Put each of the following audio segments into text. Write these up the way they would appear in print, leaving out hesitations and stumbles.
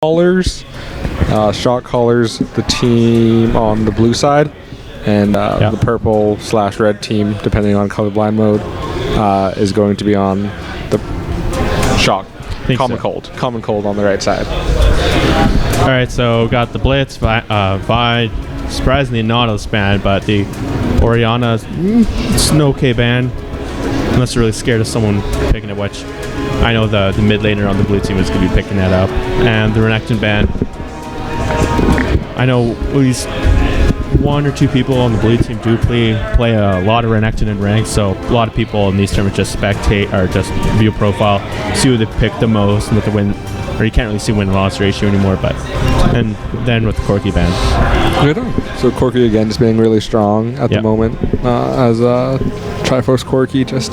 Shotcallers. Shotcallers, the team on the blue side, and the purple/red team, depending on colorblind mode, is going to be on the common cold on the right side. All right, so got the Blitz, Vi, surprisingly Nautilus band, but the Oriana, it's an okay band, unless you're really scared of someone picking it, which I know the mid laner on the blue team is going to be picking that up. And the Renekton band, I know at least one or two people on the blue team do play a lot of Renekton in ranks, so a lot of people in these tournaments just spectate or just view profile, see who they pick the most, and look at win, or you can't really see win loss ratio anymore. But and then with the Corki band, so Corki again just being really strong at the moment, as Triforce Corki, just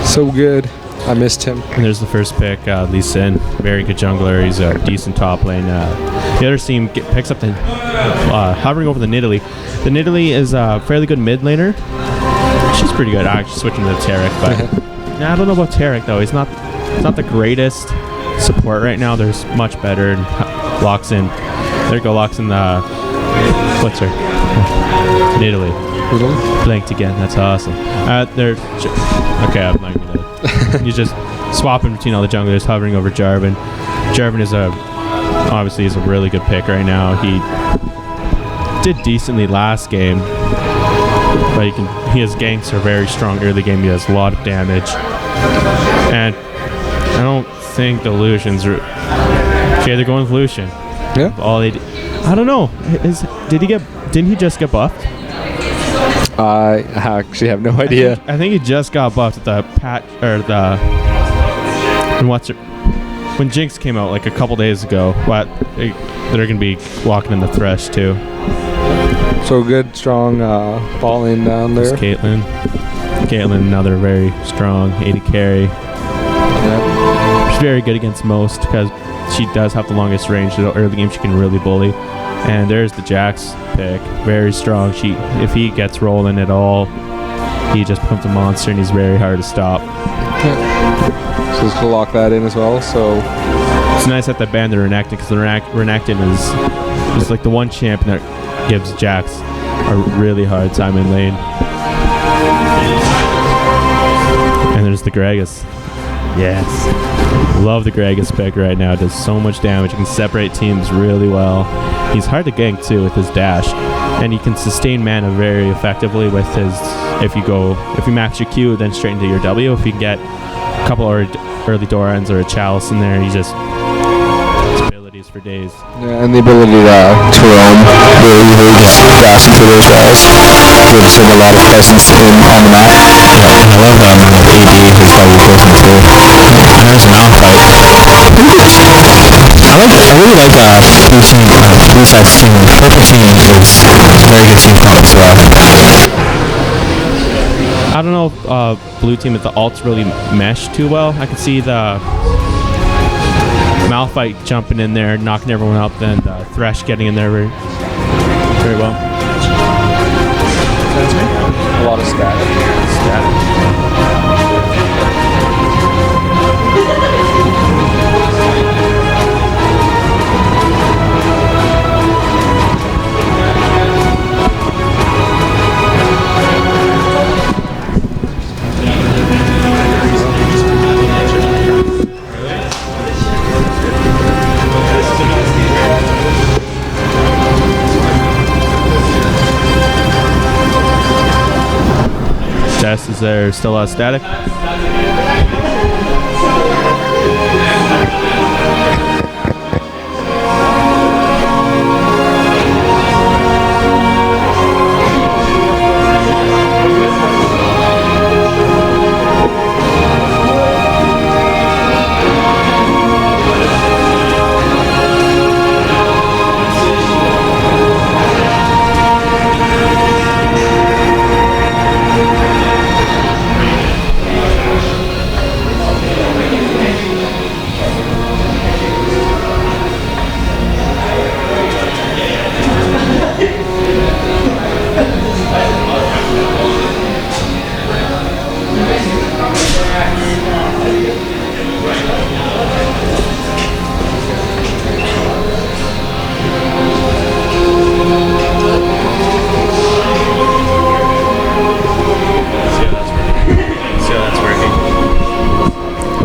so good. I missed him. And there's the first pick, Lee Sin, very good jungler. He's a decent top lane. The other team picks up the hovering over the Nidalee. The Nidalee is a fairly good mid laner. She's pretty good. Actually, switching to Tarek, but I don't know about Tarek though. He's not the greatest support right now. There's much better. And locks in. There you go. Locks in the what's her Nidalee. Blanked again. That's awesome. Okay, I'm not gonna. You just swapping between all the junglers, hovering over Jarvan. Jarvan is obviously a really good pick right now. He did decently last game, but his ganks are very strong early game. He has a lot of damage, and I don't think the Lucians are okay. They're going with Lucian. Yeah. I don't know. Didn't he just get buffed? I actually have no idea. I think he just got buffed at the patch, or when Jinx came out like a couple days ago. But they're gonna be walking in the Thresh too. So good, strong ball in down there. Caitlyn, another very strong AD carry. Yeah. She's very good against most because she does have the longest range. So early game she can really bully. And there's the Jax pick, very strong. If he gets rolling at all, he just becomes a monster, and he's very hard to stop. Yeah. So just to lock that in as well. So it's nice that the band they're Renekton, because the Renekton is like the one champion that gives Jax a really hard time in lane. And there's the Gragas. Yes. Love the Gragas pick right now. Does so much damage. He can separate teams really well. He's hard to gank too with his dash, and he can sustain mana very effectively with his. If you max your Q, then straight into your W. If you can get a couple early Dorans or a Chalice in there, his abilities for days. Yeah, and the ability to roam, really just dash into those walls. Gives him a lot of presence on the map. Yeah, and I love AD, who's probably closing too. And there's Malphite. I really like blue side's team. Purple team is a very good team comp as well. I don't know if blue team if the alts really mesh too well. I can see the Malphite jumping in there, knocking everyone out, then the Thresh getting in there very well. That's me. A lot of static. Jess, is there still a static?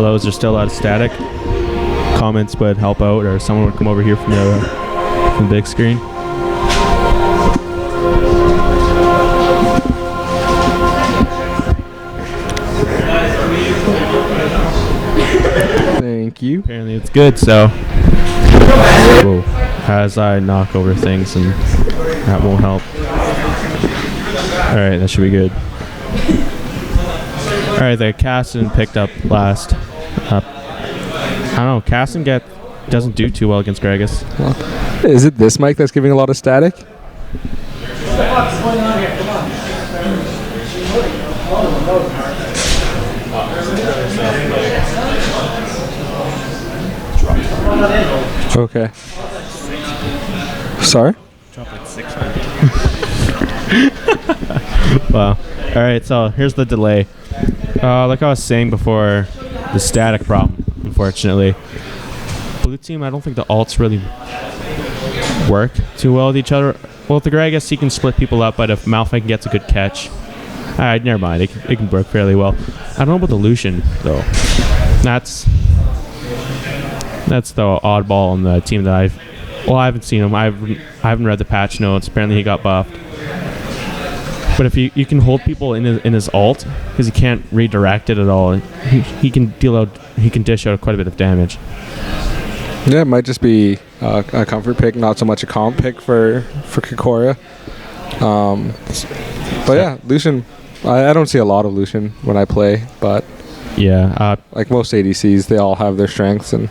below. Is there still a lot of static? Comments would help out, or someone would come over here from the big screen. Thank you. Apparently it's good, so whoa, as I knock over things, and that won't help. Alright, that should be good. Alright, the Caston picked up last. I don't know, Caston doesn't do too well against Gregus. Is it this mic that's giving a lot of static? Okay. Sorry? Dropped like 600. Wow. Alright, so here's the delay. Like I was saying before, the static problem, unfortunately. Blue team, I don't think the alts really work too well with each other. Well, with the Gragas, he can split people up, but if Malphite gets a good catch, alright, never mind. It can work fairly well. I don't know about the Lucian, though. That's the oddball on the team that I haven't seen him. I haven't read the patch notes. Apparently he got buffed. But if you can hold people in his ult, because he can't redirect it at all, he can dish out quite a bit of damage. Yeah, it might just be a comfort pick, not so much a comp pick for Kikoria. But yeah, Lucian, I don't see a lot of Lucian when I play, but yeah, like most ADCs, they all have their strengths, and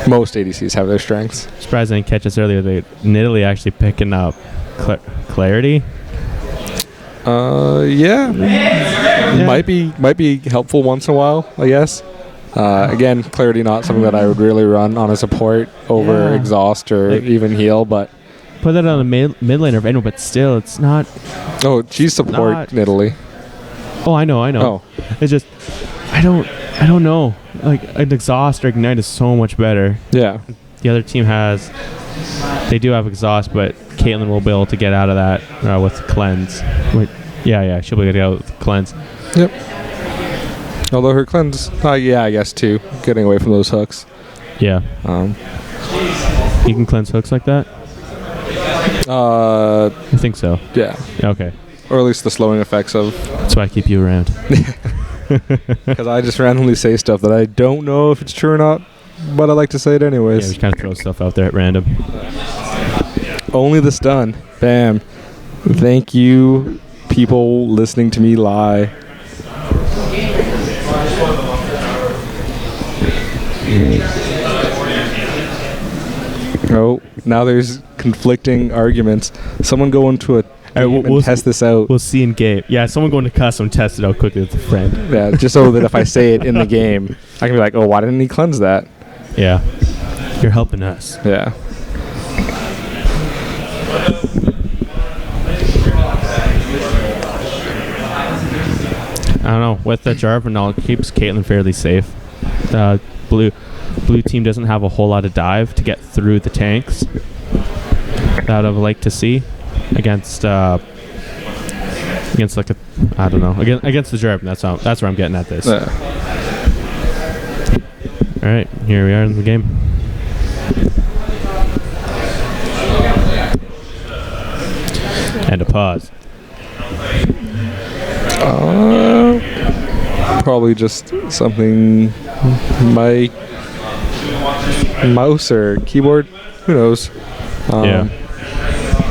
most ADCs have their strengths. Surprised I didn't catch this earlier. They Nidalee actually picking up Clarity. Yeah. Might be helpful once in a while, I guess. Again, Clarity not something that I would really run on a support over exhaust or even heal, but put that on a mid laner of anyone, but still, it's not. Oh, she's support Nidalee. Oh, I know. Oh. It's just I don't know. Like an exhaust or ignite is so much better. Yeah. The other team they do have exhaust, but Caitlyn will be able to get out of that with cleanse. Yeah, she'll be able to get out with cleanse. Yep. Although her cleanse, I guess too, getting away from those hooks. Yeah. You can cleanse hooks like that? I think so. Yeah. Okay. Or at least the slowing effects of. That's why I keep you around. Because I just randomly say stuff that I don't know if it's true or not, but I like to say it anyways. Yeah, we kind of throw stuff out there at random. Only the stun. Bam. Thank you, people listening to me lie. Oh, now there's conflicting arguments. Someone go into a game and test this out. We'll see in game. Yeah, someone going to custom test it out quickly with a friend. Yeah, just so that if I say it in the game, I can be like, oh, why didn't he cleanse that? Yeah. You're helping us. Yeah. I don't know. With the Jarvan, it keeps Caitlyn fairly safe. Blue team doesn't have a whole lot of dive to get through the tanks that I would like to see against like a, I don't know, against the Jarvan. That's where I'm getting at this. All right, here we are in the game. And a pause. Probably just something my mouse or keyboard, who knows. Yeah.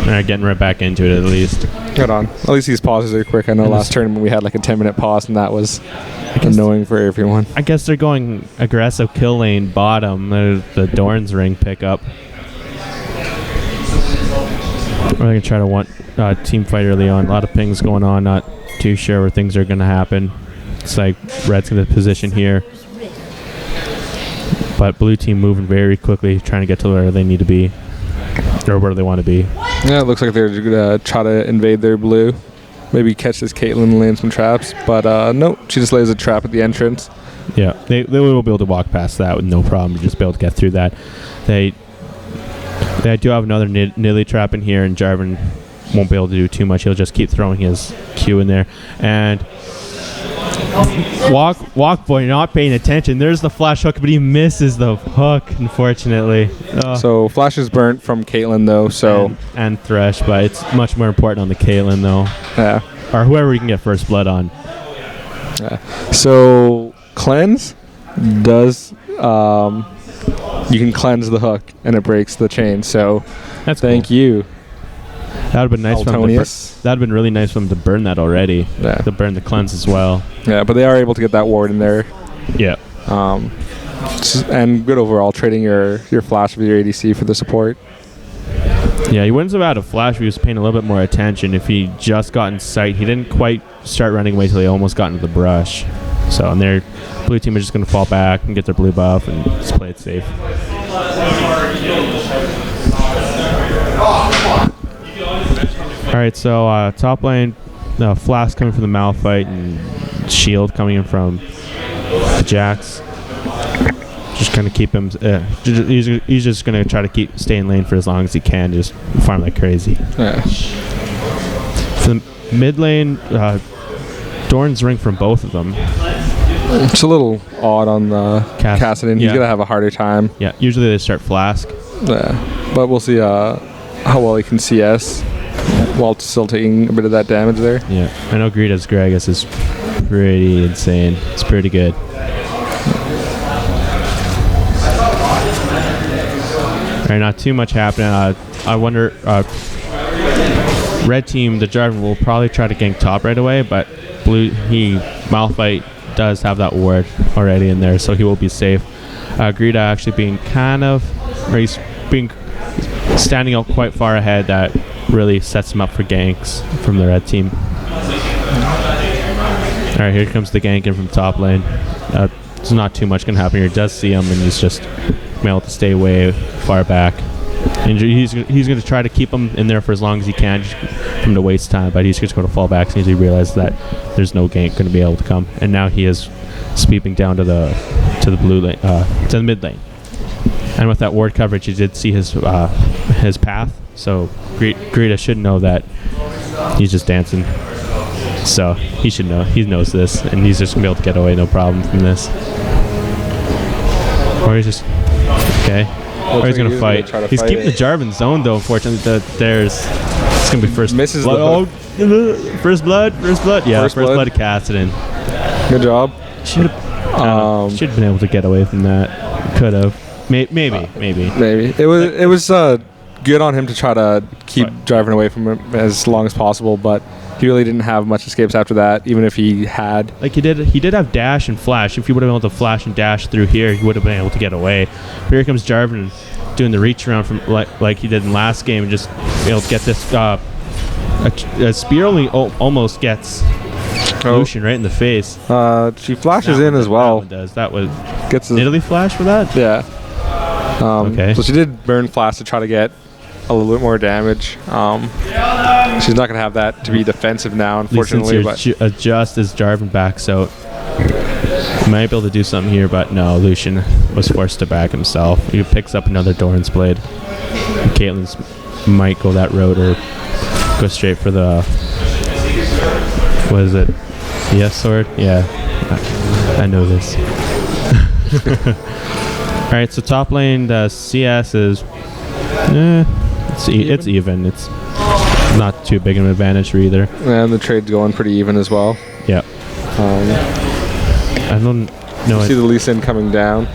Alright, getting right back into it at least. Hold on. At least these pauses are quick. I know last tournament we had like a 10-minute pause, and that was annoying for everyone. I guess they're going aggressive kill lane bottom. The Dorn's ring pickup. We're going to try to team fight early on. A lot of pings going on. Not too sure where things are going to happen. It's like Red's going to position here. But blue team moving very quickly, trying to get to where they need to be. Or where they want to be. Yeah, it looks like they're going to try to invade their blue. Maybe catch this Caitlyn and land some traps. But no, she just lays a trap at the entrance. Yeah, they will be able to walk past that with no problem. Just be able to get through that. They do have another Nidalee trap in here, and Jarvan won't be able to do too much. He'll just keep throwing his Q in there. And Walk boy not paying attention. There's the flash hook, but he misses the hook, unfortunately. So Flash is burnt from Caitlyn, though. So and Thresh, but it's much more important on the Caitlyn, though. Yeah. Or whoever you can get first blood on. Yeah. So Cleanse does... you can cleanse the hook, and it breaks the chain. So thank you. That would have been nice for him to that would have been really nice for him to burn that already. Yeah. To burn the cleanse as well. Yeah, but they are able to get that ward in there. Yeah. And good overall, trading your flash with your ADC for the support. Yeah, he wouldn't have had a flash if he was paying a little bit more attention. If he just got in sight, he didn't quite start running away till he almost got into the brush. So, and their blue team is just going to fall back and get their blue buff and just play it safe. Alright, so top lane, Flask coming from the Malphite and Shield coming in from the Jax. Just going to keep him, he's just going to try to stay in lane for as long as he can, just farm like crazy. Yeah. For the mid lane, Dorn's ring from both of them. It's a little odd on the Kassadin. He's going to have a harder time. Yeah, usually they start Flask. Yeah, but we'll see how well he can CS while still taking a bit of that damage there. Yeah, I know Greta's Gragas is pretty insane. It's pretty good. Alright, not too much happening. I wonder, red team, the Jarvan will probably try to gank top right away, but Malphite does have that ward already in there, so he will be safe. Greta actually being he's being standing out quite far ahead. That really sets him up for ganks from the red team. Alright, here comes the gank in from top lane. There's not too much going to happen here. He does see him, and he's just able to stay way far back. And he's going to try to keep him in there for as long as he can, just for him to waste time, but he's just going to fall back as soon as he realizes that there's no gank going to be able to come. And now he is sweeping down to the blue lane, to the mid lane. And with that ward coverage, he did see his path, so Greta should know that he's just dancing. So he should know. He knows this, and he's just going to be able to get away no problem from this. Or he's just... Okay. Or he's going to fight. He's keeping the Jarvan zone, though, unfortunately. It's going to be first Misses blood. First blood? Yeah, first blood to Kassadin. Good job. Should have been able to get away from that. Could have. Maybe. It was good on him to try to keep driving away from him as long as possible, but he really didn't have much escapes after that, even if he had. Like he did have dash and flash. If he would have been able to flash and dash through here, he would have been able to get away. But here comes Jarvan doing the reach around from like he did in last game, and just be able to get this. A spear only almost gets Lucian right in the face. She flashes in as well. That was gets Italy flash for that. Yeah. Okay. So she did burn flash to try to get a little bit more damage. She's not going to have that to be defensive now, unfortunately. But adjust as Jarvan backs out. He might be able to do something here, but no, Lucian was forced to back himself. He picks up another Doran's Blade. And Caitlyn's might go that road or go straight for the... What is it? Yes sword? Yeah. I know this. Alright, so top lane, the CS is... It's even. It's not too big of an advantage for either. And the trade's going pretty even as well. Yeah. I don't know. See the Lee Sin coming down.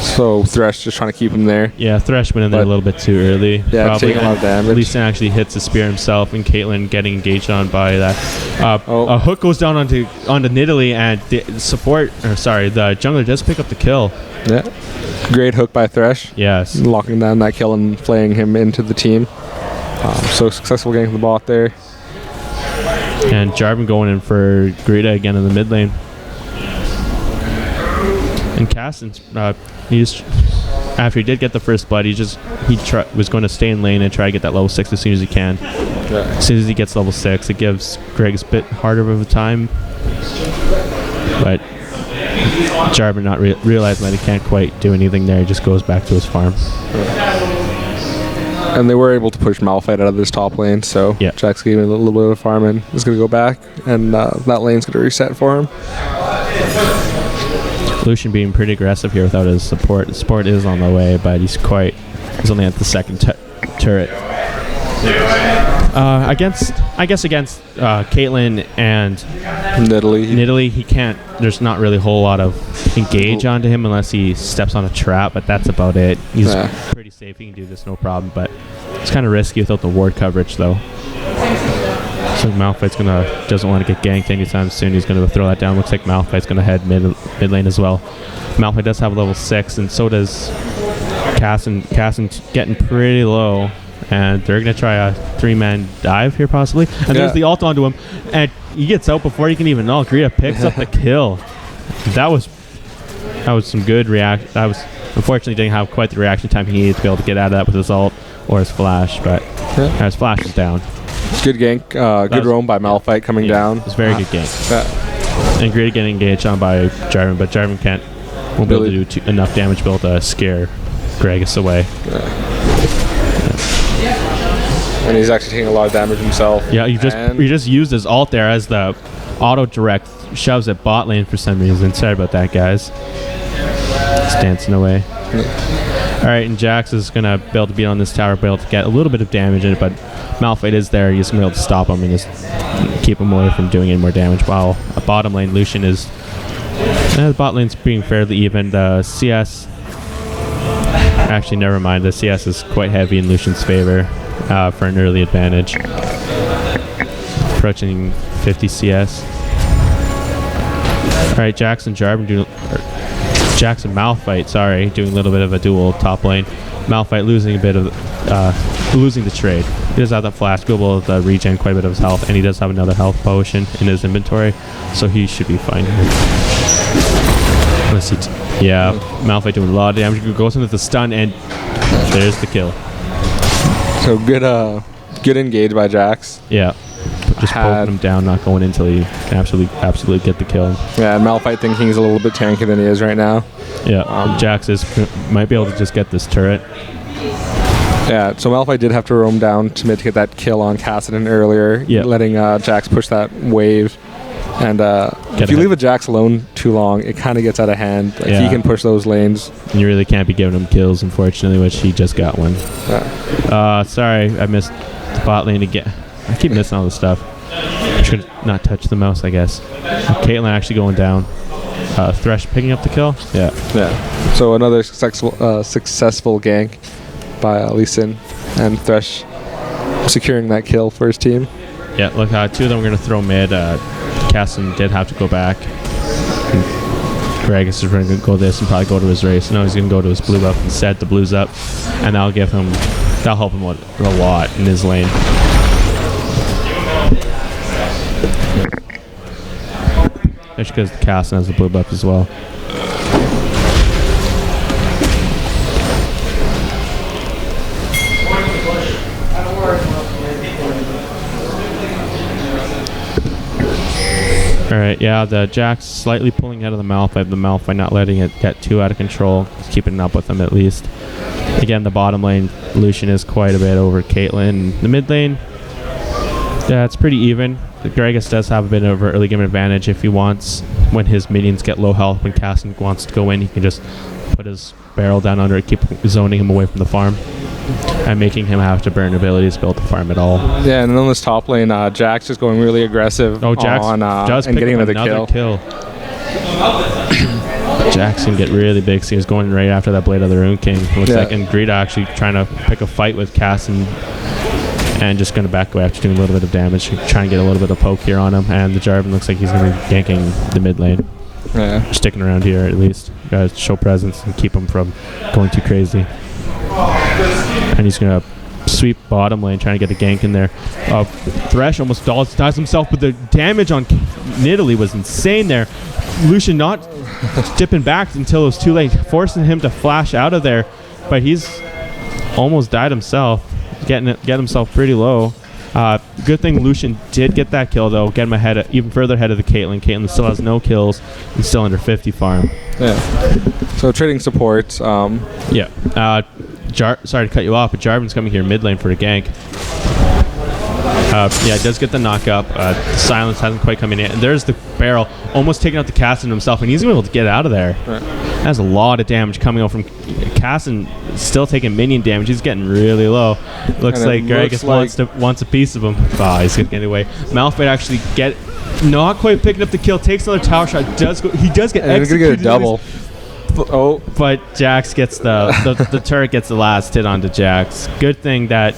So Thresh just trying to keep him there. Yeah, Thresh went in there a little bit too early. Yeah, probably taking a lot of damage. Lee Sin actually hits the spear himself, and Caitlyn getting engaged on by that. A hook goes down onto Nidalee, and the jungler does pick up the kill. Yeah. Great hook by Thresh. Yes. Locking down that kill and playing him into the team. So successful getting the bot there. And Jarvan going in for Greta again in the mid lane. And Kassadin, after he did get the first blood, he was going to stay in lane and try to get that level 6 as soon as he can. Yeah. As soon as he gets level 6, it gives Greg's a bit harder of a time. But Jarvan not realizing that he can't quite do anything there, he just goes back to his farm. And they were able to push Malphite out of this top lane, so Yeah. Jax gave him a little bit of farm and is going to go back, and that lane's going to reset for him. Lucian being pretty aggressive here without his support. The support is on the way, but he's only at the second turret. Against Caitlyn and Nidalee, he can't. There's not really a whole lot of engage onto him unless he steps on a trap, but that's about it. He's pretty safe. He can do this no problem, but it's kind of risky without the ward coverage, though. So Malphite's doesn't want to get ganked anytime soon. He's gonna throw that down. Looks like Malphite's gonna head mid lane as well. Malphite does have level 6, and so does Casson. Casson's getting pretty low. And they're going to try a 3-man dive here, possibly. And there's the ult onto him. And he gets out before he can even ult. Greta picks up the kill. That was some good reaction. Unfortunately, didn't have quite the reaction time he needed to be able to get out of that with his ult or his flash. But his flash is down. Good gank. Good roam by Malphite coming down. It's very good gank. And Greta getting engaged on by Jarvan. But Jarvan won't be able to do enough damage to be able to scare Gragas away. And he's actually taking a lot of damage himself. Yeah, he just used his ult there as the auto direct shoves at bot lane for some reason. Sorry about that, guys. It's dancing away. All right, and Jax is gonna be able to be on this tower, be able to get a little bit of damage in it, but Malphite is there. He's gonna be able to stop him and just keep him away from doing any more damage. While a bottom lane, Lucian is. The bot lane's being fairly even. The CS. Actually, never mind. The CS is quite heavy in Lucian's favor. For an early advantage. Approaching 50 CS. Alright, Jackson Malphite, doing a little bit of a duel top lane. Malphite losing losing the trade. He does have that flash, be able to regen quite a bit of his health, and he does have another health potion in his inventory, so he should be fine here. Let's see. Malphite doing a lot of damage. He goes into the stun, and there's the kill. So good engage by Jax. Yeah. Just poking him down, not going until he can absolutely get the kill. Yeah, and Malphite thinking he's a little bit tankier than he is right now. Yeah, Jax might be able to just get this turret. Yeah, so Malphite did have to roam down to mid to get that kill on Cassidy earlier, letting Jax push that wave. And if you leave a Jax alone too long, it kind of gets out of hand. He can push those lanes. And you really can't be giving him kills, unfortunately, which he just got one. Sorry, I missed the bot lane again. I keep missing all this stuff. I should not touch the mouse, I guess. Caitlyn actually going down. Thresh picking up the kill. Yeah. So another successful gank by Lee Sin, and Thresh securing that kill for his team. Yeah, look, two of them are going to throw mid. Casson did have to go back. Gragas is going to go this and probably go to his race. No, he's going to go to his blue buff instead. The blue's up, and that'll help him a lot in his lane. That's because Casson has the blue buff as well. Alright, the Jax slightly pulling out of the Malphite. The Malphite not letting it get too out of control. Just keeping up with him at least. Again, the bottom lane, Lucian is quite a bit over Caitlyn. The mid lane, it's pretty even. The Gragas does have a bit of an early game advantage if he wants. When his minions get low health, when Casson wants to go in, he can just put his barrel down under it, keep zoning him away from the farm, and making him have to burn abilities to be able to farm at all. Yeah, and on this top lane, Jax is going really aggressive Jax does and getting another kill. Jax can get really big, so he's going right after that Blade of the Rune King. Looks like, and Greta actually trying to pick a fight with Casson, and just going to back away after doing a little bit of damage, trying to get a little bit of poke here on him. And the Jarvan looks like he's going to be ganking the mid lane. Yeah. Sticking around here at least. Guys, show presence and keep him from going too crazy. And he's going to sweep bottom lane, trying to get a gank in there. Thresh almost dies himself, but the damage on Nidalee was insane there. Lucian not dipping back until it was too late, forcing him to flash out of there. But he's almost died himself, getting himself pretty low. Good thing Lucian did get that kill, though. Get him even further ahead of the Caitlyn. Caitlyn still has no kills and still under 50 farm. Yeah. So trading support. sorry to cut you off, but Jarvan's coming here mid lane for a gank. Does get the knock-up. Silence hasn't quite come in yet. And there's the barrel, almost taking out the Cassin himself, and he's going to be able to get out of there. Right. That's a lot of damage coming out from Cassin, still taking minion damage. He's getting really low. Looks like Gragas wants a piece of him. Oh, he's going to get away. Malphite actually not quite picking up the kill, takes another tower shot. He does get executed. He's going to get a double. But Jax gets the turret gets the last hit onto Jax. Good thing that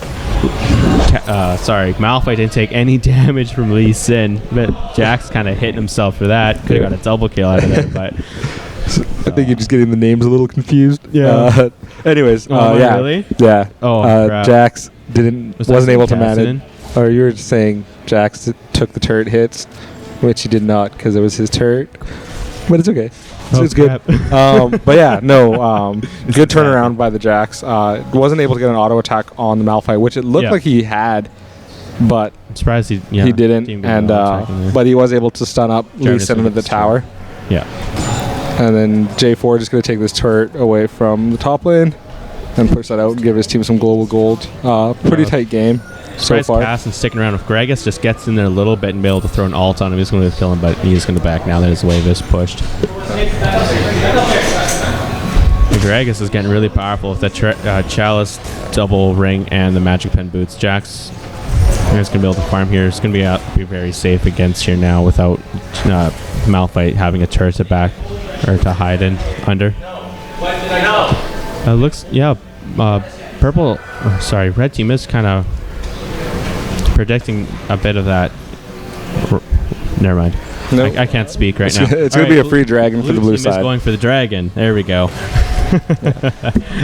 Malphite didn't take any damage from Lee Sin, but Jax kind of hit himself for that. Could have got a double kill out of there, but I think you're just getting the names a little confused. Yeah. Anyways, yeah. Really? Yeah. Oh, crap. Jax wasn't able to manage. Or you were just saying Jax took the turret hits, which he did not because it was his turret. But it's okay. So it's good. But yeah, no, good turnaround by the Jax. Wasn't able to get an auto attack on the Malphite, which it looked like he had, but I'm surprised he didn't. And but he was able to stun up Lee Sin into the tower. Yeah. And then J4 just going to take this turret away from the top lane and push that out and give his team some global gold. Pretty tight game so far. Cass and sticking around with Gragas, just gets in there a little bit and be able to throw an ult on him. He's going to kill him, but he's going to back now that his wave is pushed. Gragas is getting really powerful with the Chalice double ring and the magic pen boots. Jax is going to be able to farm here. It's going to be very safe against here now without Malphite having a turret to back or to hide in under. Red team is kind of predicting a bit of that. Never mind. Nope. I can't speak right now. It's going to be a free dragon for the blue side. Going for the dragon. There we go.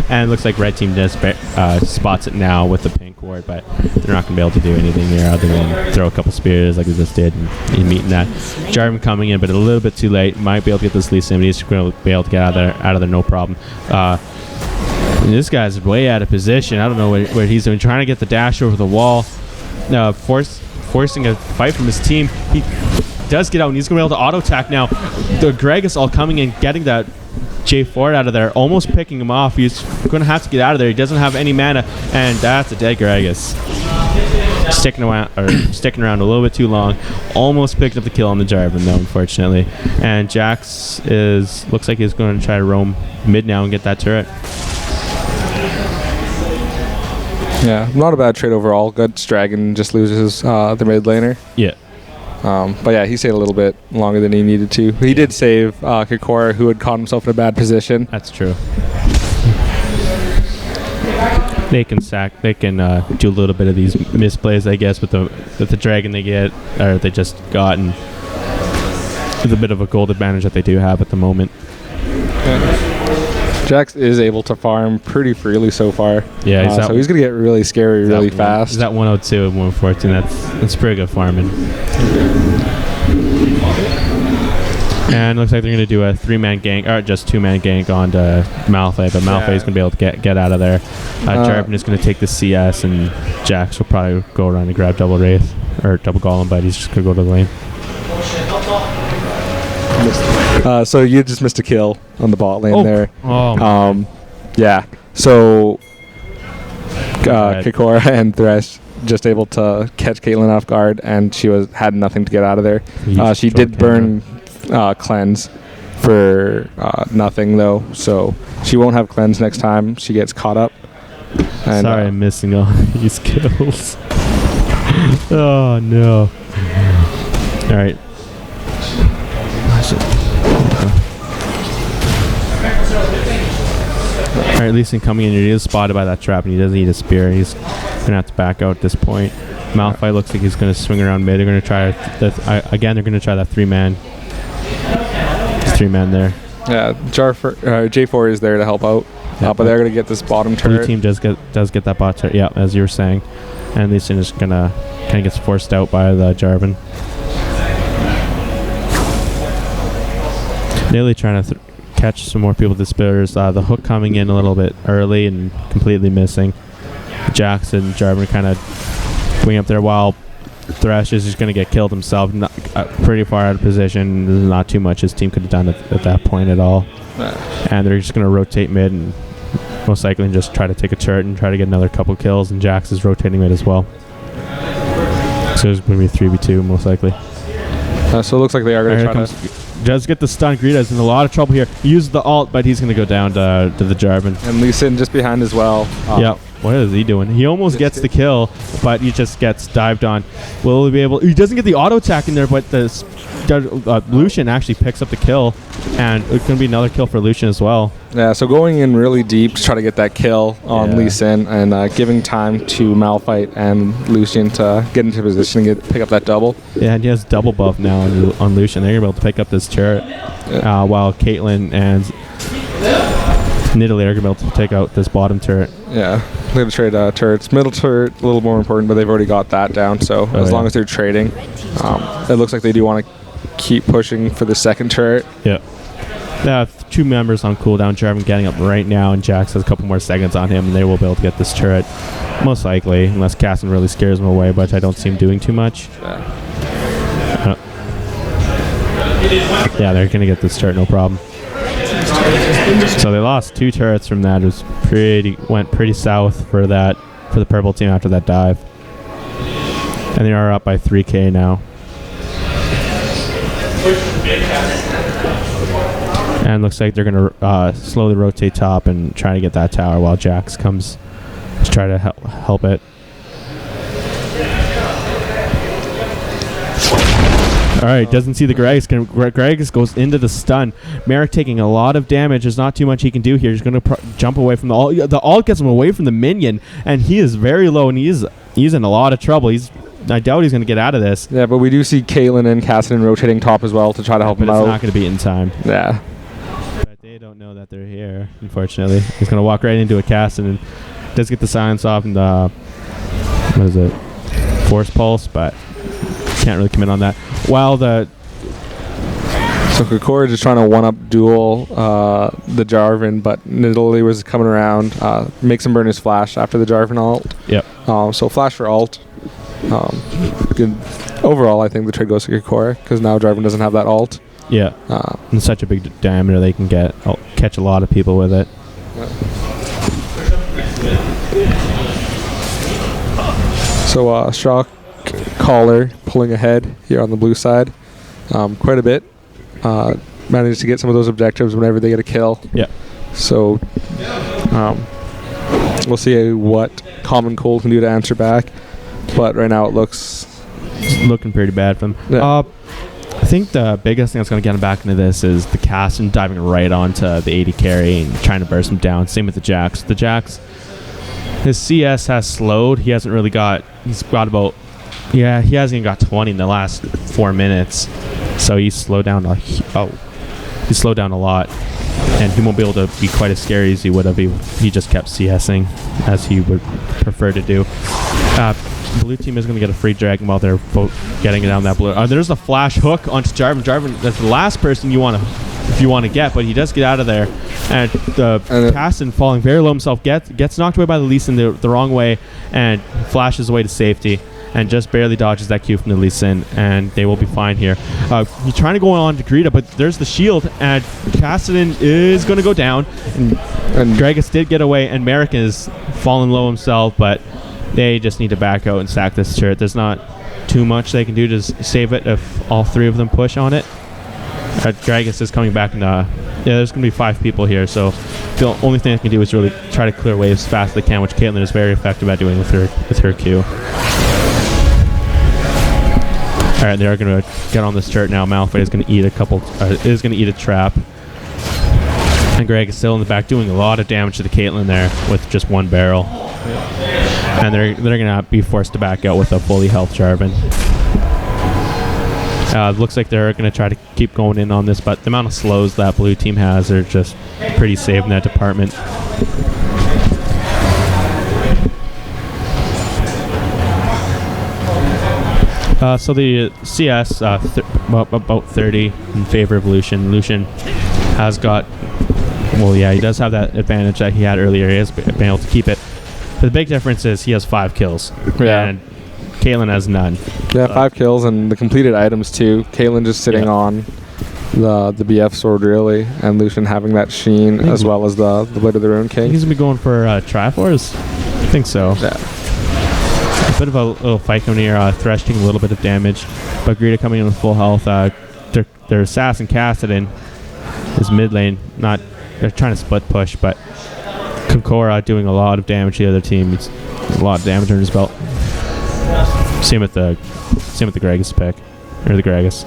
And it looks like red team just spots it now with the pink ward, but they're not going to be able to do anything here other than throw a couple spears like they just did and meeting that. Jarvan coming in, but a little bit too late. Might be able to get this Lee Sin. He's going to be able to get out of there no problem. This guy's way out of position. I don't know what he's doing. Trying to get the dash over the wall. Forcing a fight from his team. He does get out, and he's going to be able to auto-attack now. The Gragas all coming in, getting that J4 out of there, almost picking him off. He's going to have to get out of there. He doesn't have any mana, and that's a dead Gragas. Sticking around a little bit too long. Almost picked up the kill on the Jarvan, though, unfortunately. And Jax looks like he's going to try to roam mid now and get that turret. Yeah, not a bad trade overall. Guts Dragon just loses the mid laner. Yeah. But yeah, he stayed a little bit longer than he needed to. He did save Kikora, who had caught himself in a bad position. That's true. They can do a little bit of these misplays, I guess, with the dragon they just got, and with a bit of a gold advantage that they do have at the moment. Jax is able to farm pretty freely so far. Yeah, so he's going to get really scary really fast. He's at 102 and 114. That's pretty good farming. And looks like they're going to do a 3-man gank, or just 2-man gank on Malphite, but Malphite's going to be able to get out of there. Jarvan is going to take the CS, and Jax will probably go around and grab double Wraith, or double Golem, but he's just going to go to the lane. So you just missed a kill on the bot lane there. Oh, yeah. So Kikora and Thresh just able to catch Caitlyn off guard, and she had nothing to get out of there. She did burn cleanse for nothing though, so she won't have cleanse next time she gets caught up. And, sorry, I'm missing all these kills. Oh no! All right. Alright, Lee Sin coming in here. He is spotted by that trap, and he doesn't need a spear. He's going to have to back out at this point. Malphite looks like he's going to swing around mid. They're going to try again. They're going to try that 3-man. 3-man there. Yeah, J4 is there to help out, but they're going to get this bottom turret. Blue team does get that bot turret. Yeah, as you were saying, and Lee Sin is going to kind of gets forced out by the Jarvan. Nearly trying to catch some more people with the spears. The hook coming in a little bit early and completely missing. Jackson and Jarvan kind of wing up there while Thresh is just going to get killed himself. Pretty far out of position. There's not too much his team could have done at that point at all. And they're just going to rotate mid and most likely just try to take a turret and try to get another couple kills, and Jax is rotating mid as well. So there's going to be a 3v2 most likely. So it looks like they are going to try to... Does get the stun. Grita's in a lot of trouble here. He uses the ult, but he's going to go down to the Jarvan. And Lee Sin just behind as well. Yep. What is he doing? He almost gets the kill, but he just gets dived on. Will he be able... He doesn't get the auto attack in there, but the Lucian actually picks up the kill, and it's going to be another kill for Lucian as well. Yeah, so going in really deep to try to get that kill on Lee Sin, and giving time to Malphite and Lucian to get into position and pick up that double. Yeah, and he has double buff now on Lucian. They're going to be able to pick up this turret, while Caitlyn and Nidalee are going to be able to take out this bottom turret. Yeah, they're going to trade turrets. Middle turret, a little more important, but they've already got that down, so as long as they're trading, it looks like they do want to keep pushing for the second turret. Yeah. They have 2 members on cooldown. Jarvan getting up right now, and Jax has a couple more seconds on him, and they will be able to get this turret. Most likely, unless Casson really scares him away, but I don't see him doing too much. Yeah, they're going to get this turret, no problem. So they lost 2 turrets from that. It went pretty south for the purple team after that dive. And they are up by 3k now. And looks like they're going to slowly rotate top and try to get that tower while Jax comes to try to help it. All right, doesn't see the Gragas. Gragas goes into the stun. Merrick taking a lot of damage. There's not too much he can do here. He's going to jump away from the ult. The ult gets him away from the minion, and he is very low, and he's in a lot of trouble. I doubt he's going to get out of this. Yeah, but we do see Caitlyn and Cassidy rotating top as well to try to help him out. But it's not going to be in time. Yeah. But they don't know that they're here, unfortunately. He's going to walk right into a Cassidy and does get the silence off and the, what is it, Force Pulse, but can't really commit on that. While the... So Kokora just trying to one-up duel the Jarvan, but Nidalee was coming around, makes him burn his flash after the Jarvan ult. Yep. So flash for ult. Good. Overall, I think the trade goes to Kokora because now Jarvan doesn't have that ult. Yeah. And such a big diameter they can catch a lot of people with it. So Shotcaller pulling ahead here on the blue side quite a bit. Managed to get some of those objectives whenever they get a kill. Yeah. So we'll see what Common Cold can do to answer back. But right now it looks... looking pretty bad for them. Yeah. I think the biggest thing that's going to get him back into this is the cast and diving right onto the 80 carry and trying to burst him down. Same with the Jax. The Jax, his CS has slowed. He hasn't really got... He's got about... Yeah, he hasn't even got 20 in the last 4 minutes. So he's slowed down he slowed down a lot. And he won't be able to be quite as scary as he would have if he just kept CSing as he would prefer to do. Blue team is going to get a free dragon while they're both getting it down that blue. There's a flash hook onto Jarvan. Jarvan, that's the last person you want to get, but he does get out of there. And Caston falling very low himself gets knocked away by the Lee Sin the wrong way and flashes away to safety and just barely dodges that Q from the Lee Sin, and they will be fine here. He's trying to go on to Greta, but there's the shield, and Cassidy is going to go down. And Gragas did get away, and Merrick is falling low himself, but they just need to back out and sack this turret. There's not too much they can do to save it if all 3 of them push on it. Gragas is coming back, and there's going to be 5 people here, so the only thing they can do is really try to clear waves as fast as they can, which Caitlyn is very effective at doing with her Q. All right, they are going to get on this turret now. Malphite is going to eat a trap. And Greg is still in the back doing a lot of damage to the Caitlyn there with just 1 barrel. And they're going to be forced to back out with a fully health Jarvan. Looks like they're going to try to keep going in on this, but the amount of slows that blue team has are just pretty safe in that department. So the CS, about 30 in favor of Lucian. Lucian has got... Well, yeah, he does have that advantage that he had earlier. He has been able to keep it. But the big difference is he has 5 kills. Yeah. And Caitlyn has none. Yeah, 5 kills and the completed items too. Caitlyn just sitting on the BF sword really, and Lucian having that sheen as well as the Blade of the Rune King. He's gonna be going for Triforce. I think so. Yeah. A bit of a little fight coming here. Thresh taking a little bit of damage, but Greta coming in with full health. Their assassin Kassadin is mid lane. They're trying to split push, but Konkora doing a lot of damage to the other team. It's a lot of damage under his belt. Same with the Gragas pick, or the Gragas.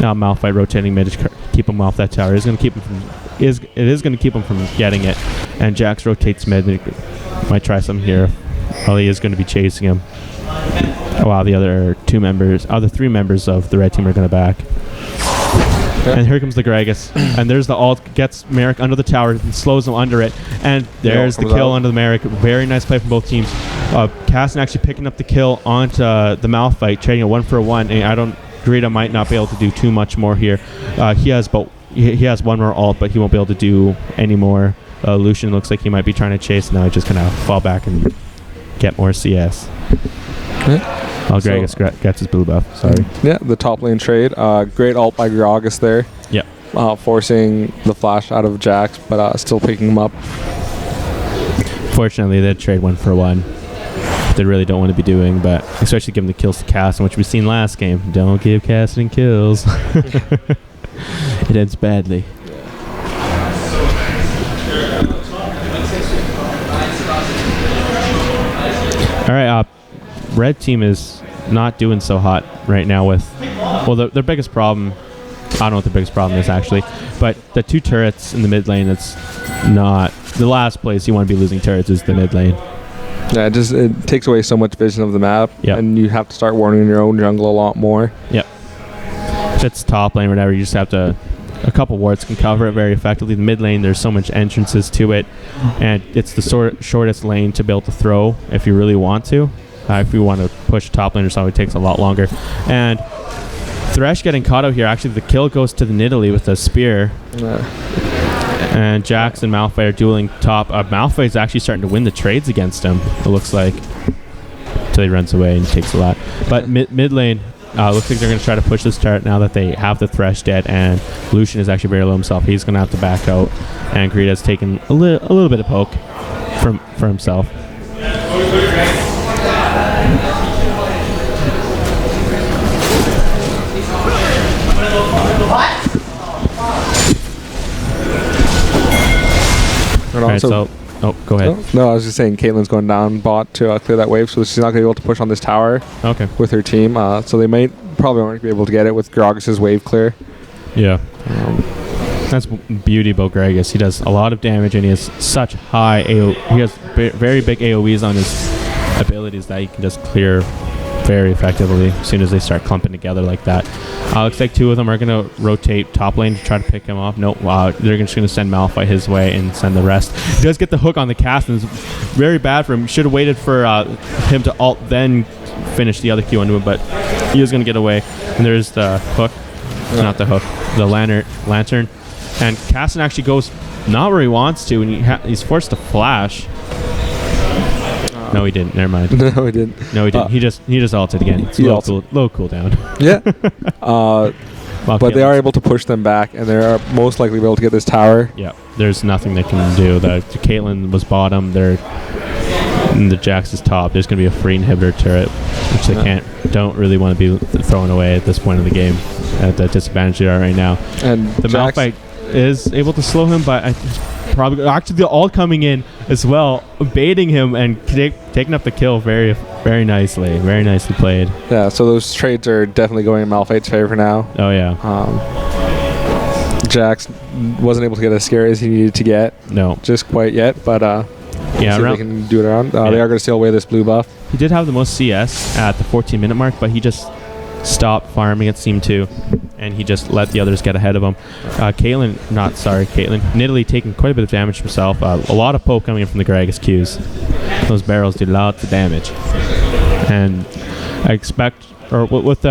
Now Malphite rotating mid to keep him off that tower. It is going to keep him from getting it. And Jax rotates mid. Might try something here. Well, he is going to be chasing him. While the other three members of the red team are going to back. Okay. And here comes the Gragas. And there's the ult. Gets Merrick under the tower and slows him under it. And there's the kill under the Merrick. Very nice play from both teams. Casson actually picking up the kill onto the Malphite, trading a 1-for-1. And Greta might not be able to do too much more here. He has one more ult, but he won't be able to do any more. Lucian looks like he might be trying to chase. Now he's just going to fall back and get more CS. Gragas gets his blue buff. Sorry. Yeah, the top lane trade. Great ult by Gragas there. Yep. Forcing the flash out of Jax, but still picking him up. Fortunately, they trade 1-for-1. They really don't want to be doing, but especially giving the kills to Cass, which we've seen last game. Don't give Cassidy kills. It ends badly. All right, red team is not doing so hot right now with, their biggest problem, I don't know what the biggest problem is actually, but the 2 turrets in the mid lane, it's not, the last place you want to be losing turrets is the mid lane. Yeah, it takes away so much vision of the map, and you have to start warning your own jungle a lot more. Yep. If it's top lane or whatever, you just have to, a couple wards can cover it very effectively. The mid lane, there's so much entrances to it, and it's the shortest lane to be able to throw if you really want to. If you want to push top lane or something, it takes a lot longer. And Thresh getting caught out here. Actually, the kill goes to the Nidalee with a spear. And Jax and Malphite are dueling top. Malphite's actually starting to win the trades against him, it looks like. Until he runs away and takes a lot. But mid lane, looks like they're going to try to push this turret now that they have the Thresh dead. And Lucian is actually very low himself. He's going to have to back out. And Greta's taken a little bit of poke for himself. And also, go ahead. No, I was just saying Caitlyn's going down bot to clear that wave, so she's not going to be able to push on this tower with her team. So they probably won't be able to get it with Gragas' wave clear. Yeah. That's beauty about Gragas. He does a lot of damage, and he has such high AoE. He has very big AoEs on his abilities that he can just clear very effectively as soon as they start clumping together like that. Looks like 2 of them are going to rotate top lane to try to pick him off. Nope, they're just going to send Malphite his way and send the rest. He does get the hook on the cast, and it's very bad for him. Should have waited for him to ult, then finish the other Q onto him, but he is going to get away. And there's the hook. Not the hook. The lantern. And Casson actually goes not where he wants to, and he's forced to flash. No, he didn't. Never mind. No, he didn't. No, he didn't. He just ulted again. It's low cooldown. Yeah. But they are able to push them back, and they're most likely able to get this tower. Yeah. There's nothing they can do. The Caitlyn was bottom. The Jax is top. There's going to be a free inhibitor turret, which they don't really want to be throwing away at this point in the game at the disadvantage they are right now. And the Malphite is able to slow him, but probably actually they're all coming in as well, baiting him and taking up the kill very, very nicely. Very nicely played. Yeah, so those trades are definitely going in Malphite's favor now. Oh yeah. Jax wasn't able to get as scary as he needed to get. No, just quite yet, but yeah, they can do it around. They are going to steal away this blue buff. He did have the most CS at the 14-minute mark, but he just stopped farming, it seemed to, and he just let the others get ahead of him. Nidalee taking quite a bit of damage himself. A lot of poke coming in from the Gragas Qs. Those barrels do lots of damage. And I expect, with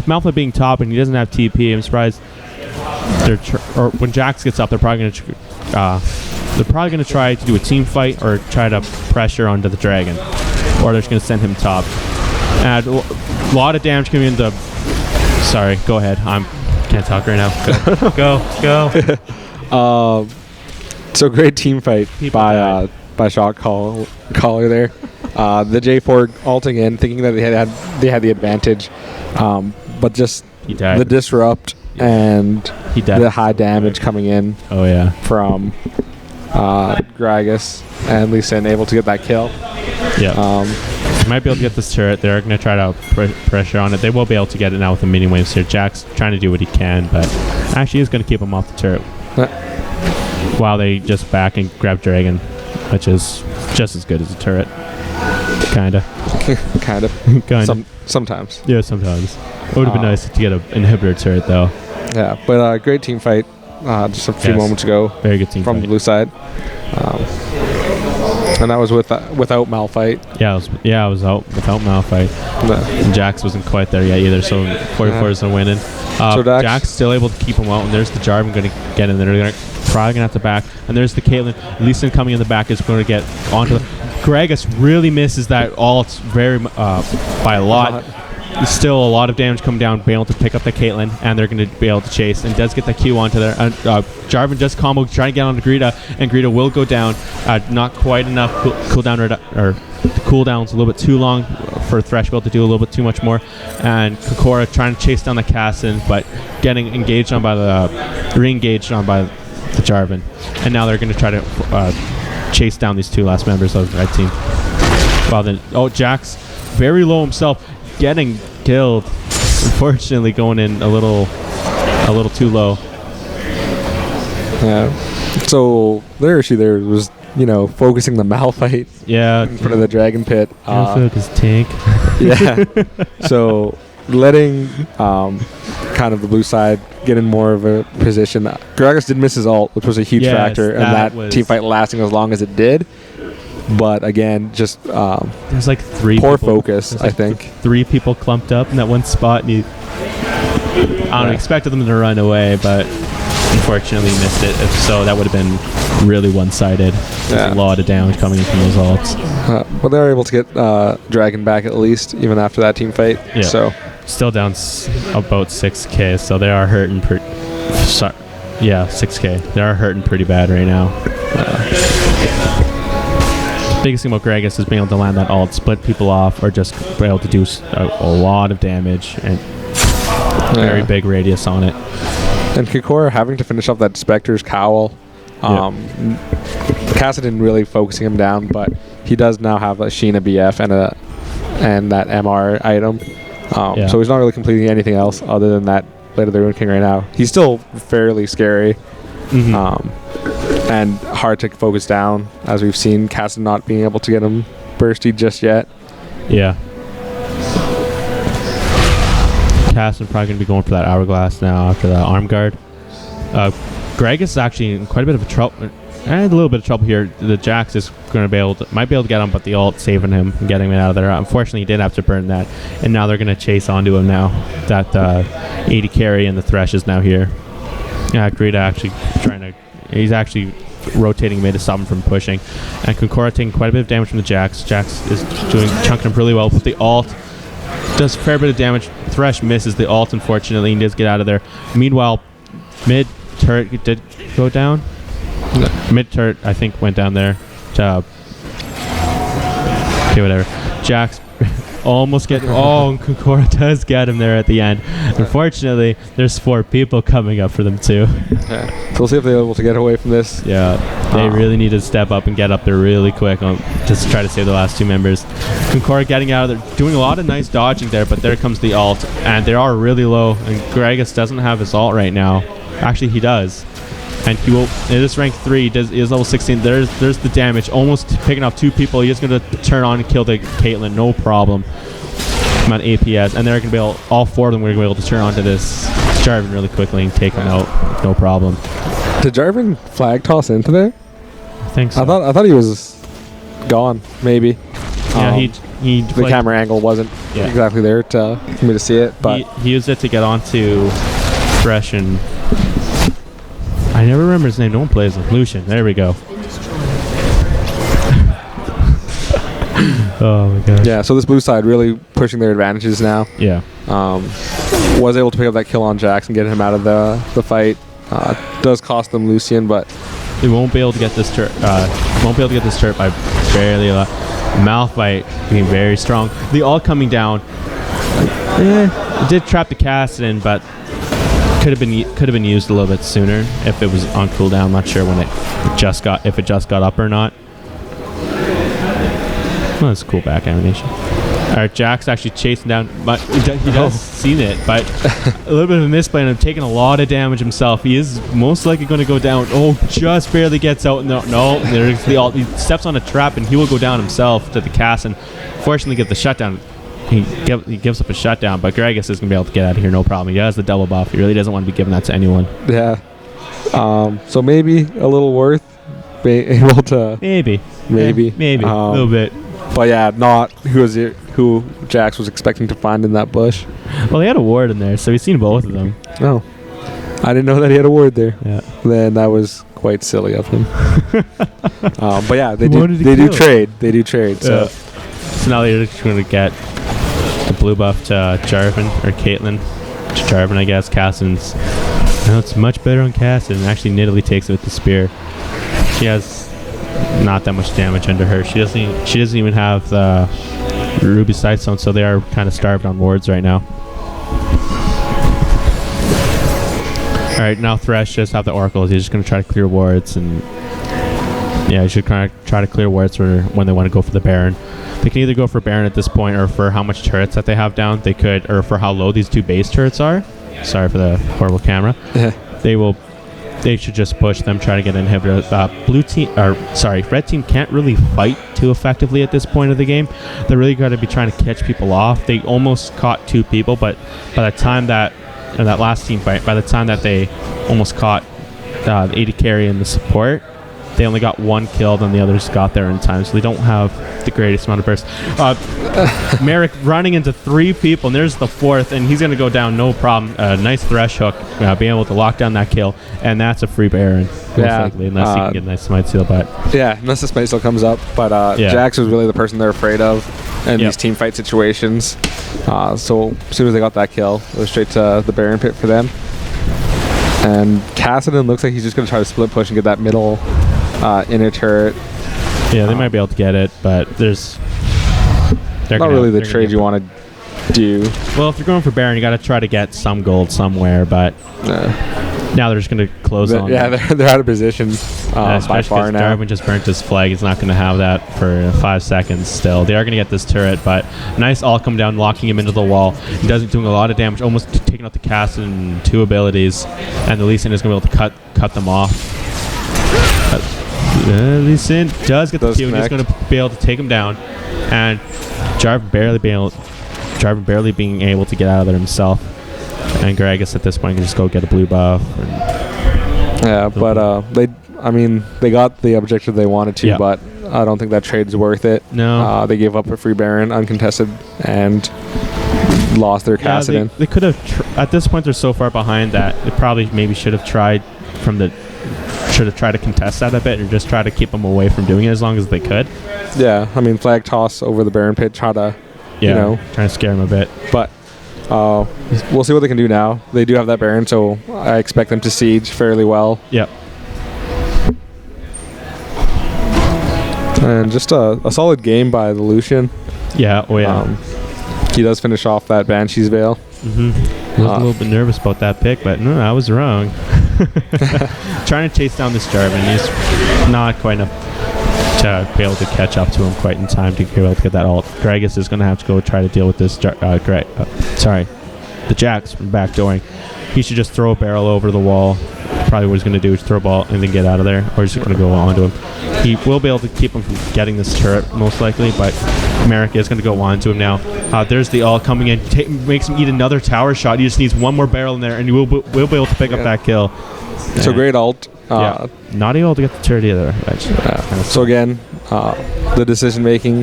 Malphite being top and he doesn't have TP, I'm surprised. When Jax gets up, they're probably going to try to do a team fight or try to pressure onto the dragon, or they're just going to send him top. And a lot of damage coming into. Sorry, go ahead. Can't talk right now. Go. So great team fight People by Shotcaller there. The J4 alting in, thinking that they had the advantage, but just the disrupt and the high damage coming in. Oh yeah. From Gragas and Lee Sin able to get that kill. Yeah. They might be able to get this turret. They're going to try to pressure on it. They will be able to get it now with the medium waves here. Jack's trying to do what he can, but actually is going to keep him off the turret. While they just back and grab Dragon, which is just as good as a turret. Kinda. Kinda. Sometimes. Yeah, sometimes. It would have been nice to get an inhibitor turret, though. Yeah, but great team fight just a few moments ago. Very good team from fight. the blue side. And that was without Malphite. Yeah, I was out without Malphite. And Jax wasn't quite there yet either, so 44 is winning. So Jax still able to keep him out, and there's the Jarvan going to get in there. They're probably going to have to back. And there's the Caitlyn. Lee Sin coming in the back is going to get onto the... Gragas really misses that ult very by a lot. Still a lot of damage coming down, being able to pick up the Caitlyn, and they're going to be able to chase, and does get the Q onto there. Jarvan does combo, trying to get onto Greta, and Greta will go down. Not quite enough cooldown, or the cooldown's a little bit too long for Thresh-Build to do a little bit too much more. And Kokora trying to chase down the Cassin, but getting re-engaged on by the Jarvan. And now they're going to try to chase down these two last members of the red team. Well then, Jax very low himself, getting killed. Unfortunately, going in a little too low. Yeah. So there was focusing the Malphite. Yeah. In front of the Dragon Pit. Focus tank. Yeah. So letting kind of the blue side get in more of a position. Gragas did miss his ult, which was a huge factor, and that team fight lasting as long as it did. But again, just there's like poor focus. I think 3 people clumped up in that one spot, and I expected them to run away, but unfortunately missed it. If so, that would have been really one-sided. There's a lot of damage coming in from those ults. But they were able to get Dragon back at least, even after that team fight. Yeah. So still down about 6k, so they are hurting. 6k. They are hurting pretty bad right now. Biggest thing about Gragas is being able to land that ult, split people off, or just be able to do a lot of damage and very big radius on it. And Kokora having to finish off that Spectre's cowl. Kassadin really focusing him down, but he does now have a Sheena BF and that MR item. So he's not really completing anything else other than that Blade of the Ruin King right now. He's still fairly scary. And hard to focus down, as we've seen Kassadin not being able to get him bursty just yet. Yeah. Kassadin probably going to be going for that Hourglass now after that Arm Guard. Gragas is actually in quite a bit of trouble. A little bit of trouble here. The Jax is going to might be able to get him, but the ult saving him and getting him out of there. Unfortunately, he did have to burn that, and now they're going to chase onto him now. That 80 carry and the Thresh is now here. Greta actually he's actually rotating mid to stop him from pushing, and Kokora taking quite a bit of damage from the Jax. Jax is chunking him really well, but the ult does a fair bit of damage. Thresh misses the ult, unfortunately, and does get out of there. Meanwhile, mid turret did go down. No. Mid turret, I think, went down there. Okay, whatever. Jax almost get... and Kokora does get him there at the end. Unfortunately, there's 4 people coming up for them, too. So we'll see if they're able to get away from this. Yeah, they really need to step up and get up there really quick just to try to save the last 2 members. Kokora getting out of there, doing a lot of nice dodging there, but there comes the ult, and they are really low, and Gragas doesn't have his ult right now. Actually, he does. And he will. It is rank 3. He is level 16. There's the damage. Almost picking off 2 people. He is going to turn on and kill the Caitlyn. No problem. I'm on APS, and they're going to be all 4 of them. We're going to be able to turn onto this Jarvan really quickly and take him out. No problem. Did Jarvan flag toss into there? I think so. I thought he was gone. Maybe. Yeah, he the camera angle wasn't exactly there for me to see it, but he used it to get onto Thresh and. I never remember his name. No one plays him. Lucian. There we go. Oh my gosh. Yeah, so this blue side really pushing their advantages now. Yeah. Was able to pick up that kill on Jax and get him out of the fight. Does cost them Lucian, but They won't be able to get this turret. Won't be able to get this turret by barely a lot. Malphite being very strong. The all coming down. It did trap the Cassidon, but could have been used a little bit sooner if it was on cooldown. I'm not sure when it just got up or not. Well, that's cool back animation. Alright, Jack's actually chasing down, but he does seen it, but a little bit of a misplay and taking a lot of damage himself. He is most likely going to go down. Oh, just barely gets out. No, there's the ult. He steps on a trap and he will go down himself to the cast and fortunately get the shutdown. He gives up a shutdown, but Gragas is going to be able to get out of here no problem. He has the double buff. He really doesn't want to be giving that to anyone. Yeah. So maybe a little worth being able to... Maybe. A little bit. But yeah, not who Jax was expecting to find in that bush. Well, they had a ward in there, so we've seen both of them. No. I didn't know that he had a ward there. Yeah. Then that was quite silly of him. But yeah, they Wanted to do kill trade. They do trade. So, So now they're just going to get the blue buff to Jarvan, or Caitlyn. To Jarvan, I guess. Cassidon's... No, it's much better on Cassidon. Actually, Nidalee takes it with the spear. She has not that much damage under her. She doesn't even have the Ruby Sightstone, so they are kind of starved on wards right now. Alright, now Thresh just have the oracles. He's just going to try to clear wards, and yeah, he should kind of try to clear wards for when they want to go for the Baron. They can either go for Baron at this point, or for how much turrets that they have down. They could, or for how low these two base turrets are. Sorry for the horrible camera. They should just push them, try to get an inhibitor. Red team can't really fight too effectively at this point of the game. They're really got to be trying to catch people off. They almost caught 2 people, but by the time that last team fight, by the time that they almost caught the AD carry and the support, they only got 1 kill, and the others got there in time, so they don't have the greatest amount of burst. Merrick running into 3 people, and there's the 4th, and he's going to go down no problem. Nice Thresh hook, being able to lock down that kill, and that's a free Baron, most likely, unless he can get a nice Smite Seal. But yeah, unless the Smite Seal comes up. But Jax was really the person they're afraid of in these team fight situations. So as soon as they got that kill, it was straight to the Baron pit for them. And Cassidon looks like he's just going to try to split push and get that middle inner turret. Yeah, they might be able to get it, but there's... Not really the trade you want to do. Well, if you're going for Baron, you got to try to get some gold somewhere, but now they're just going to close on. Yeah, they're out of position by far now. Darwin just burnt his flag. He's not going to have that for 5 seconds still. They are going to get this turret, but nice all come down, locking him into the wall. He does doing a lot of damage, almost taking out the cast in 2 abilities, and the Lee Sin is going to be able to cut them off. Lee Sin does get the Q, and he's going to be able to take him down, and Jarvan barely being able to get out of there himself. And Gragas at this point can just go get a blue buff. Yeah, but they got the objective they wanted to, but I don't think that trade's worth it. No. They gave up a free Baron uncontested and lost their Cassidon. They could have, at this point they're so far behind that they probably maybe should have tried to contest that a bit and just try to keep them away from doing it as long as they could. Yeah, I mean, flag toss over the Baron pit, trying to scare him a bit. But we'll see what they can do now. They do have that Baron, so I expect them to siege fairly well. Yep. And just a solid game by the Lucian. Yeah, he does finish off that Banshee's Veil. I was a little bit nervous about that pick, but no, I was wrong. Trying to chase down this Jarvan. He's not quite enough to be able to catch up to him quite in time to be able to get that ult. Gragas is going to have to go try to deal with this. The Jax from backdooring. He should just throw a barrel over the wall. Probably what he's going to do is throw a ball and then get out of there, or he's just going to go onto him. He will be able to keep him from getting this turret most likely, but Merrick is going to go onto him now. There's the ult coming in, makes him eat another tower shot. He just needs one more barrel in there, and he will be able to pick up that kill. So great ult. Not able to get the turret either. So again, the decision making.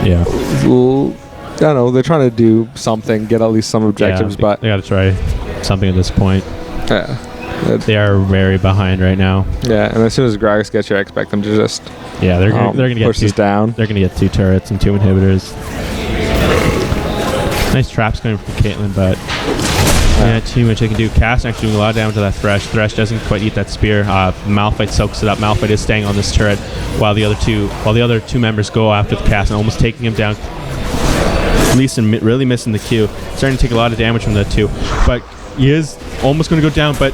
Yeah. I don't know. They're trying to do something, get at least some objectives, but they got to try something at this point. Yeah. They are very behind right now. Yeah, and as soon as Gragas gets here, I expect them to just they're gonna get push this down. They're gonna get 2 turrets and 2 inhibitors. Nice traps coming from Caitlyn, but too much they can do. Cass actually doing a lot of damage to that Thresh. Thresh doesn't quite eat that spear. Malphite soaks it up. Malphite is staying on this turret while the other two members go after the Cass and almost taking him down. Lee Sin really missing the Q. Starting to take a lot of damage from the 2, but he is almost going to go down. But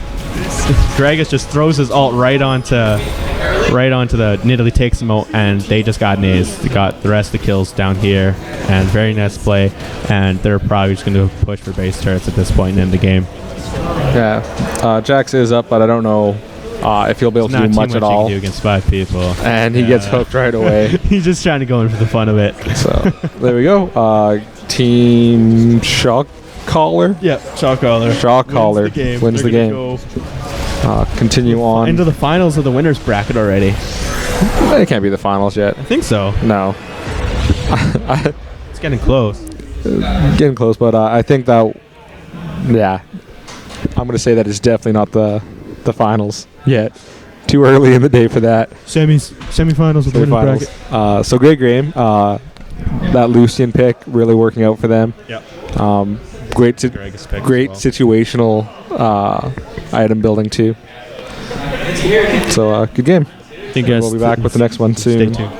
Gragas just throws his ult right onto the Nidalee, takes him out, and they just got nays. They got the rest of the kills down here, and very nice play. And they're probably just going to push for base turrets at this point and end the game. Yeah, Jax is up, but I don't know if he'll be able to do much at all. He can do against 5 people, and he gets hooked right away. He's just trying to go in for the fun of it. So there we go. Team Shotcaller. Yeah, Shotcaller wins the game. Continue on into the finals of the winners bracket already. It can't be the finals yet. I think so. No. It's getting close. Getting close, but I think that, yeah, I'm going to say that it's definitely not the finals yet. Too early in the day for that. Semifinals of the winners bracket. So great game. That Lucian pick really working out for them. Yep. Great situational item building too. So good game. We'll be back with the next one soon. Stay tuned.